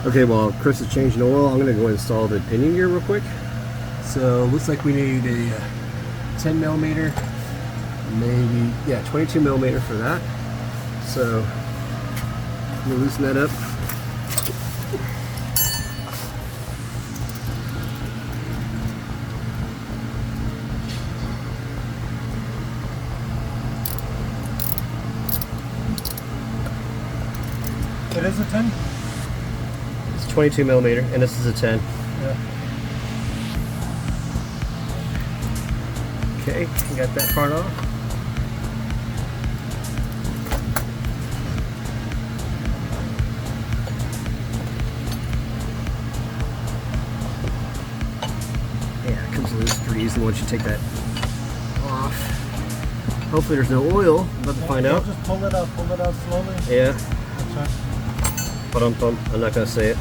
Okay, while Chris is changing oil, I'm gonna go install the pinion gear real quick. So looks like we need a 10 millimeter, maybe, yeah, 22 millimeter for that. So I'm gonna loosen that up. It is a 10? It's 22 millimeter, and this is a 10. Yeah. Okay, got that part off. Yeah, it comes loose pretty easily once you take that off. Hopefully there's no oil. I'm about to find out. Just pull it out slowly. Yeah. Okay. I'm not gonna say it.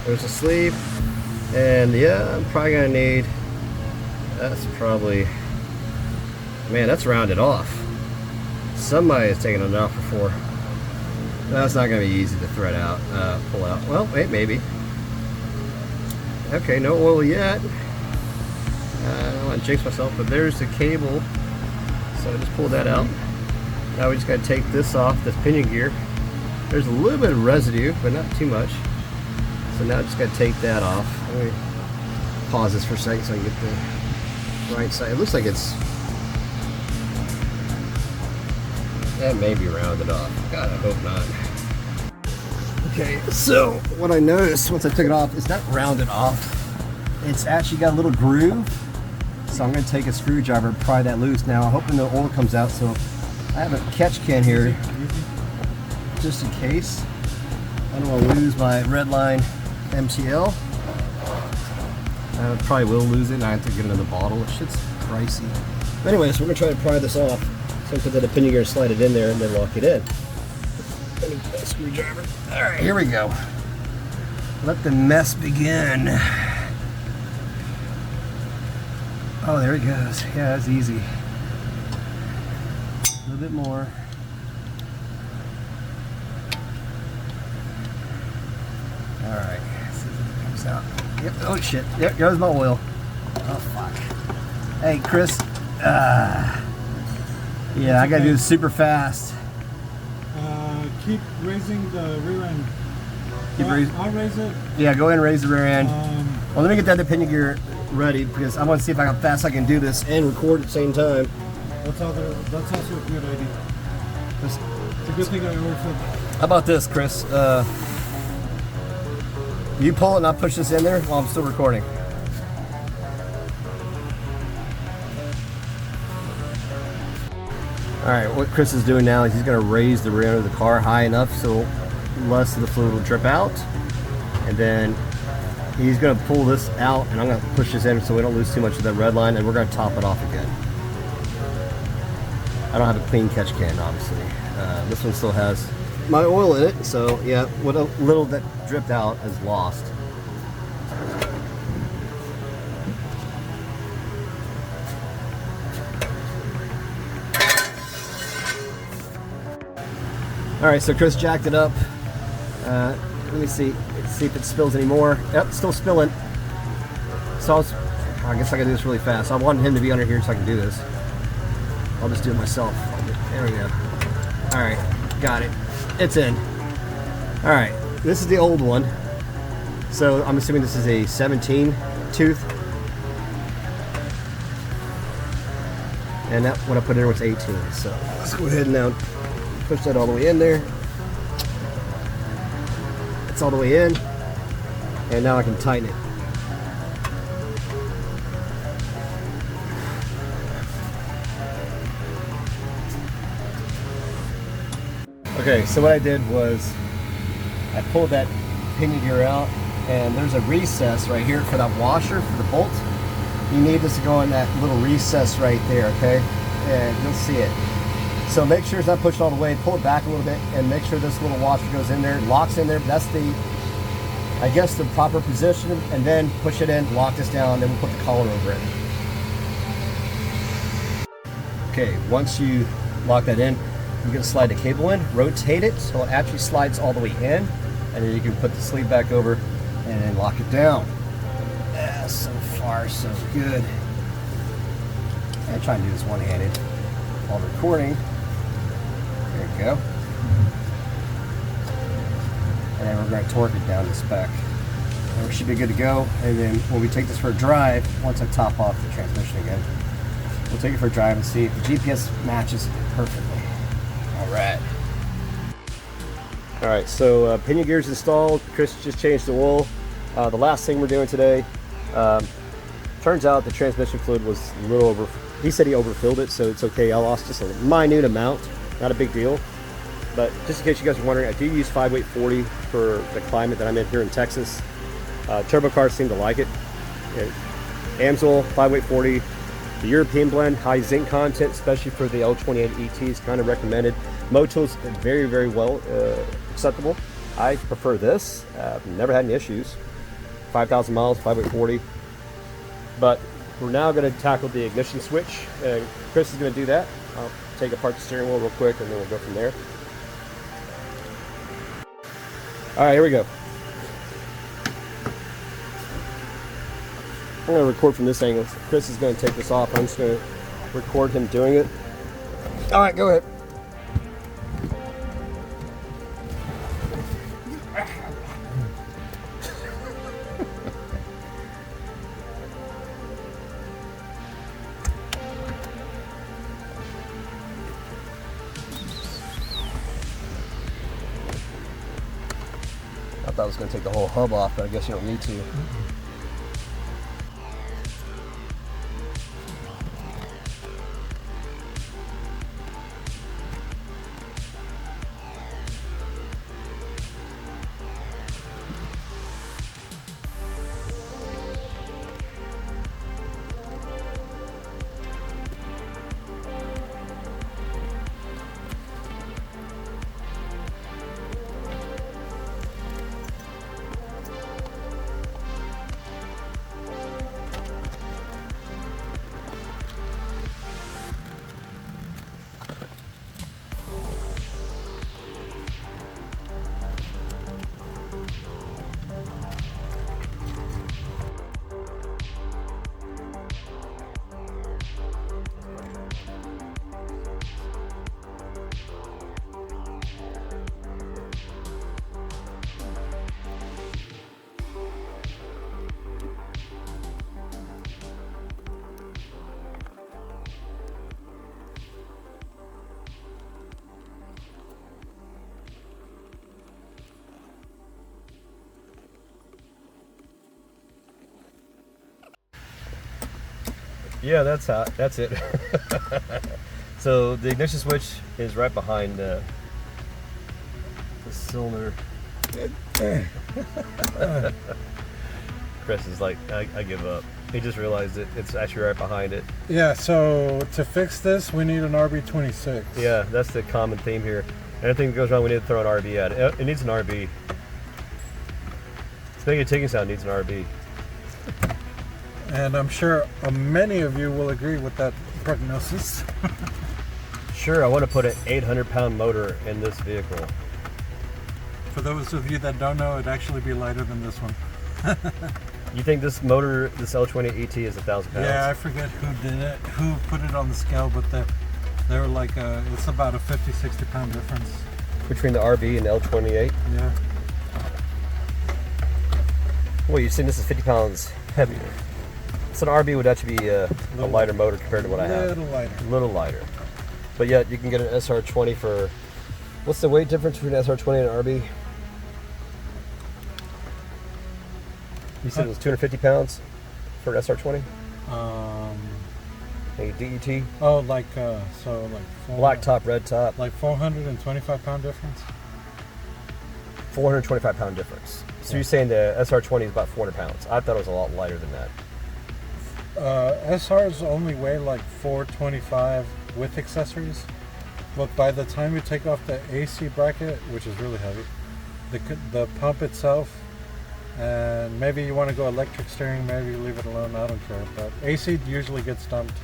There's a sleeve, and yeah, I'm probably gonna need. That's probably. Man, that's rounded off. Somebody has taken it off before. That's not gonna be easy to thread out, pull out. Well, wait, maybe. Okay, no oil yet. I don't want to jinx myself, but there's the cable. So I just pulled that out. Now we just got to take this off, this pinion gear. There's a little bit of residue, but not too much. So now I just got to take that off. Let me pause this for a second so I can get the right side. It looks like it's, that may be rounded off. God, I hope not. Okay, so what I noticed once I took it off is not rounded off. It's actually got a little groove. So I'm going to take a screwdriver and pry that loose. Now, I'm hoping the oil comes out, so I have a catch can here, just in case. I don't want to lose my Redline MTL. I probably will lose it, and I have to get another bottle. It shit's pricey. But anyways, we're going to try to pry this off. So I'm going to put that pinion gear and slide it in there, and then lock it in. Let me get that screwdriver. All right, here we go. Let the mess begin. Oh, there it goes. Yeah, that's easy. A little bit more. All right. Let's see if it comes out. Yep. Oh shit. Yep. Goes my oil. Oh fuck. Hey, Chris. Yeah, I gotta do this super fast. Keep raising the rear end. I'll raise it. Yeah, go ahead and raise the rear end. Well, let me get that other pinion gear ready because I want to see how fast I can do this and record at the same time. That's also a good idea. It's a good thing I ordered. How about this, Chris? You pull it and I'll push this in there while I'm still recording. Alright, what Chris is doing now is he's going to raise the rear end of the car high enough so less of the fluid will drip out. And then he's going to pull this out and I'm going to push this in so we don't lose too much of that red line, and we're going to top it off again. I don't have a clean catch can, obviously. This one still has my oil in it, so yeah, what a little that dripped out is lost. Alright, so Chris jacked it up. Let me see if it spills anymore. Yep, still spilling. So I guess I gotta do this really fast. I wanted him to be under here so I can do this. I'll just do it myself. There we go. Alright, got it. It's in. Alright, this is the old one. So I'm assuming this is a 17 tooth. And that when I put it in was 18. So let's go ahead and now push that all the way in there. It's all the way in. And now I can tighten it. Okay, so what I did was I pulled that pinion gear out, and there's a recess right here for that washer for the bolt. You need this to go in that little recess right there, okay? And you'll see it. So make sure it's not pushed all the way, pull it back a little bit, and make sure this little washer goes in there, locks in there. That's the, I guess, the proper position, and then push it in, lock this down, then we'll put the collar over it. Okay, once you lock that in. You're going to slide the cable in, rotate it so it actually slides all the way in, and then you can put the sleeve back over and then lock it down. Yeah, so far so good. I'm trying to do this one-handed while recording. There you go. And then we're going to torque it down to spec. And we should be good to go. And then when we take this for a drive, once I top off the transmission again, we'll take it for a drive and see if the GPS matches perfectly. Alright. Alright, so pinion gear's installed. Chris just changed the oil. The last thing we're doing today, turns out the transmission fluid was a little over, he said he overfilled it, so it's okay. I lost just a minute amount, not a big deal. But just in case you guys are wondering, I do use 5 weight 40 for the climate that I'm in here in Texas. Turbo cars seem to like it. Amsoil 5 weight 40. The European blend, high zinc content, especially for the L28 ET, is kind of recommended. Moto's very, very well acceptable. I prefer this. Never had any issues. 5,000 miles, 5 weight 40. But we're now going to tackle the ignition switch. Chris is going to do that. I'll take apart the steering wheel real quick and then we'll go from there. All right, here we go. I'm going to record from this angle. Chris is going to take this off. I'm just going to record him doing it. All right, go ahead. I thought I was going to take the whole hub off, but I guess you don't need to. Yeah, that's hot. That's it. So the ignition switch is right behind the cylinder. Chris is like, I give up. He just realized it. It's actually right behind it. Yeah, so to fix this, we need an RB26. Yeah, that's the common theme here. Anything that goes wrong, we need to throw an RB at it. It needs an RB. It's making a ticking sound, needs an RB. And I'm sure many of you will agree with that prognosis. Sure, I want to put an 800-pound motor in this vehicle. For those of you that don't know, it'd actually be lighter than this one. You think this motor, this L28 ET, is 1,000 pounds? Yeah, I forget who did it, who put it on the scale, but they were like, it's about a 50-60 pound difference. Between the RB and the L28? Yeah. Well, you're saying this is 50 pounds heavier. So an RB would actually be a lighter motor compared to what I have. A little lighter. A little lighter. But yet you can get an SR20 for, what's the weight difference between an SR20 and an RB? You said it was 250 pounds for an SR20? A DET? Oh, like, so like... Black top, red top. Like 425 pound difference? 425 pound difference. So yeah. You're saying the SR20 is about 400 pounds. I thought it was a lot lighter than that. SRs only weigh like 425 with accessories, but by the time you take off the AC bracket, which is really heavy, the pump itself, and maybe you want to go electric steering, maybe leave it alone, I don't care, but AC usually gets dumped.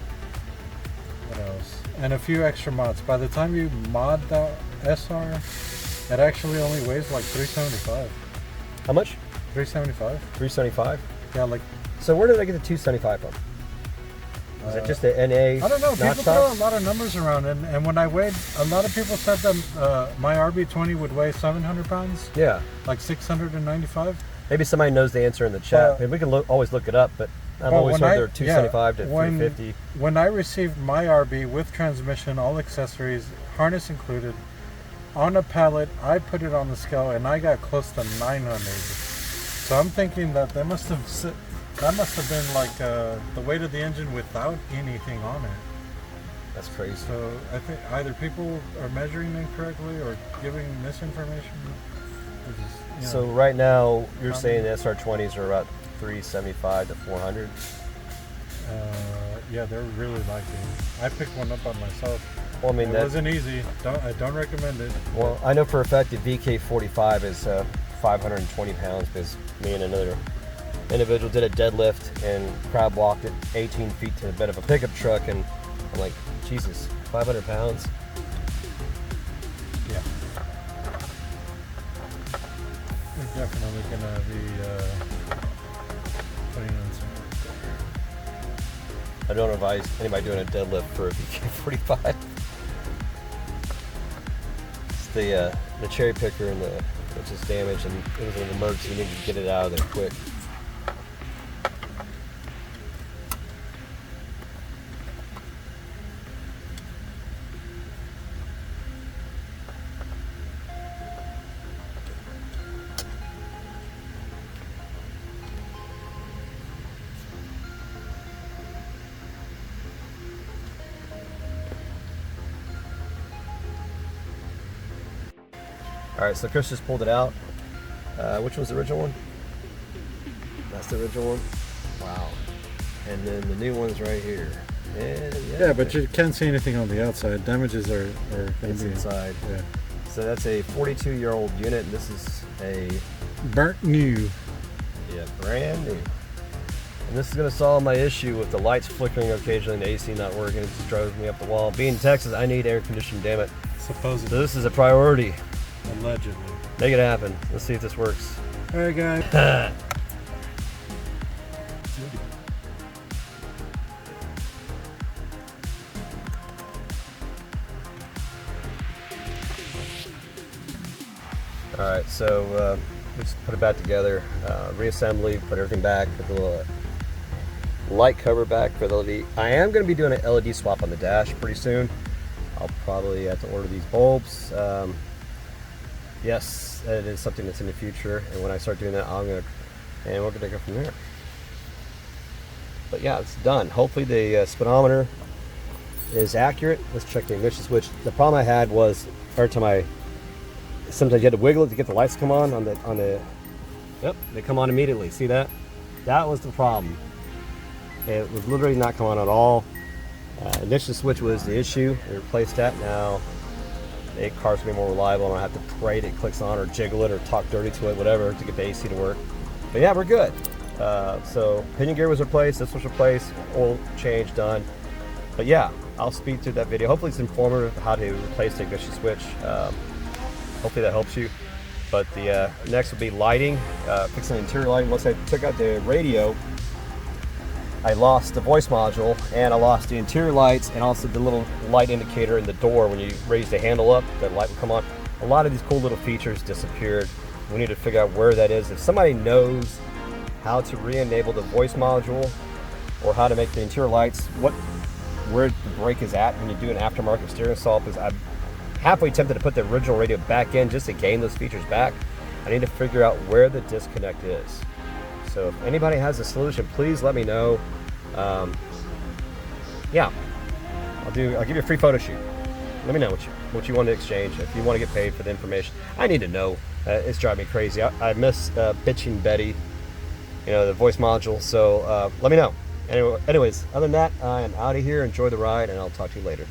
What else? and a few extra mods. By the time you mod the SR, it actually only weighs like 375. How much? 375. 375. Yeah, like. So where did I get the 275 from? Is it just the NA? I don't know. People notch throw top? a lot of numbers around, and when I weighed, a lot of people said that my RB20 would weigh 700 pounds. Yeah. Like 695. Maybe somebody knows the answer in the chat. We can always look it up, but I've always heard they're 275 to 350. When I received my RB with transmission, all accessories, harness included, on a pallet, I put it on the scale, and I got close to 900. So I'm thinking that that must have been like the weight of the engine without anything on it. That's crazy. So I think either people are measuring incorrectly or giving misinformation. So right now, you're saying the SR20s are about 375 to 400? Yeah, they're really light. I picked one up on myself. Well, I mean, it wasn't easy. I don't recommend it. Well, I know for a fact that VK45 is 520 pounds because me and another individual did a deadlift and crab walked it 18 feet to the bed of a pickup truck, and I'm like, Jesus, 500 pounds? Yeah. We're definitely gonna be putting in some. I don't advise anybody doing a deadlift for a VK45. It's the cherry picker and which is damaged, and it was an emergency. You need to get it out of there quick. All right, so Chris just pulled it out. Which was the original one? That's the original one. Wow. And then the new one's right here. And yeah, but you can't see anything on the outside. Damages are going to be inside. Yeah. So that's a 42-year-old unit, and this is a burnt new. Yeah, brand new. And this is going to solve my issue with the lights flickering occasionally and the AC not working. It just drives me up the wall. Being in Texas, I need air conditioning, damn it. Supposedly. So this is a priority. Allegedly. Make it happen. Let's see if this works. All right, guys. All right, so we just put it back together, reassembly, put everything back, put the little light cover back for the LED. I am going to be doing an LED swap on the dash pretty soon. I'll probably have to order these bulbs. Yes, it is something that's in the future, and when I start doing that, we're gonna go from there. But yeah, it's done. Hopefully the speedometer is accurate. Let's check the ignition switch. The problem I had was every time sometimes you had to wiggle it to get the lights to come on the. Yep, they come on immediately. See that? That was the problem. It was literally not coming on at all. Ignition switch was the issue. We replaced that now. The car's gonna be more reliable. I don't have to pray that it clicks on or jiggle it or talk dirty to it, whatever, to get the AC to work. But yeah, we're good. So pinion gear was replaced. This was replaced. Oil change done. But yeah, I'll speed through that video. Hopefully it's informative how to replace the ignition switch. Hopefully that helps you. But the next will be lighting, fixing the interior lighting. Once I took out the radio, I lost the voice module, and I lost the interior lights, and also the little light indicator in the door. When you raise the handle up, the light will come on. A lot of these cool little features disappeared. We need to figure out where that is. If somebody knows how to re-enable the voice module or how to make the interior lights, where the brake is at when you do an aftermarket steering assault, because I'm halfway tempted to put the original radio back in just to gain those features back. I need to figure out where the disconnect is. So if anybody has a solution, please let me know. Yeah, I'll give you a free photo shoot. Let me know what you want to exchange. If you want to get paid for the information, I need to know. It's driving me crazy. I miss bitching Betty, the voice module. So let me know. Anyways, other than that, I am out of here. Enjoy the ride, and I'll talk to you later.